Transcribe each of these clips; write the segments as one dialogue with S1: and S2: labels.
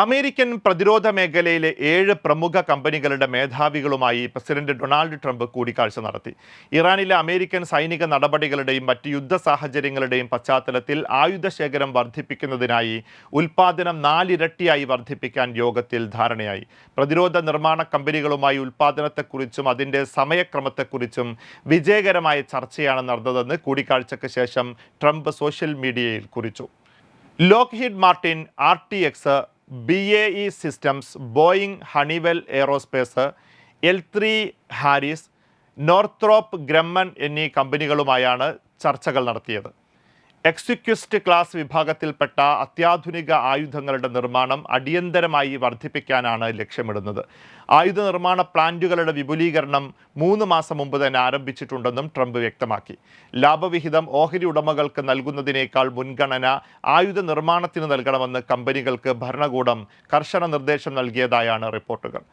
S1: American പ്രതിരോധ മേഖലയിലെ 7 പ്രമുഖ കമ്പനികളുടെ മേധാവികളുമായി പ്രസിഡന്റ് ഡൊണാൾഡ് ട്രംപ് കൂടിക്കാഴ്ച നടത്തി. ഇറാനിലെ അമേരിക്കൻ സൈനിക നടപടികളുടെയും മറ്റ് യുദ്ധ സാഹചര്യങ്ങളുടെയും പശ്ചാത്തലത്തിൽ ആയുധശേഖരം വർദ്ധിപ്പിക്കുന്നതിനായി ഉൽപ്പാദനം 4 ഇരട്ടിയായി വർദ്ധിപ്പിക്കാൻ യോഗത്തിൽ ധാരണയായി. പ്രതിരോധ നിർമ്മാണ കമ്പനികളുമായി ഉൽപ്പാദനത്തെക്കുറിച്ചും അതിൻ്റെ സമയക്രമത്തെക്കുറിച്ചും വിജയകരമായ ചർച്ചയാണ് നടന്നതെന്ന് കൂടിക്കാഴ്ചയ്ക്ക് ശേഷം ട്രംപ് സോഷ്യൽ മീഡിയയിൽ കുറിച്ചു. Lockheed Martin, RTX, BAE systems, Boeing, Honeywell aerospace, L3 Harris, Northrop Grumman എന്നീ കമ്പനികളുമായാണ് ചർച്ചകൾ നടത്തിയത്. എക്സിക്യൂസ്റ്റ് ക്ലാസ് വിഭാഗത്തിൽപ്പെട്ട അത്യാധുനിക ആയുധങ്ങളുടെ നിർമ്മാണം അടിയന്തരമായി വർദ്ധിപ്പിക്കാനാണ് ലക്ഷ്യമിടുന്നത്. ആയുധ നിർമ്മാണ പ്ലാന്റുകളുടെ വിപുലീകരണം 3 മാസം മുമ്പ് തന്നെ ആരംഭിച്ചിട്ടുണ്ടെന്നും ട്രംപ് വ്യക്തമാക്കി. ലാഭവിഹിതം ഓഹരി ഉടമകൾക്ക് നൽകുന്നതിനേക്കാൾ മുൻഗണന ആയുധ നിർമ്മാണത്തിന് നൽകണമെന്ന് കമ്പനികൾക്ക് ഭരണകൂടം കർശന നിർദ്ദേശം നൽകിയതായാണ് റിപ്പോർട്ടുകൾ.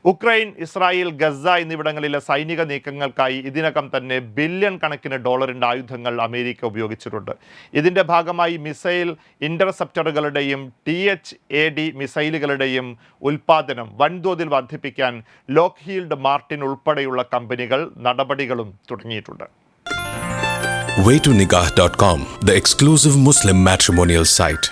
S1: ഉക്രൈൻ, ഇസ്രായേൽ, ഗസ എന്നിവിടങ്ങളിലെ സൈനിക നീക്കങ്ങൾക്കായി ഇതിനകം തന്നെ ബില്യൺ കണക്കിന് ഡോളറിൻ്റെ ആയുധങ്ങൾ അമേരിക്ക ഉപയോഗിച്ചിട്ടുണ്ട്. ഇതിൻ്റെ ഭാഗമായി മിസൈൽ ഇൻ്റർസെപ്റ്ററുകളുടെയും THAAD മിസൈലുകളുടെയും ഉൽപ്പാദനം വൻതോതിൽ വർദ്ധിപ്പിക്കാൻ ലോക്ഹീഡ് മാർട്ടിൻ ഉൾപ്പെടെയുള്ള കമ്പനികൾ നടപടികളും തുടങ്ങിയിട്ടുണ്ട്.
S2: Waytonikah.com, the exclusive Muslim matrimonial site.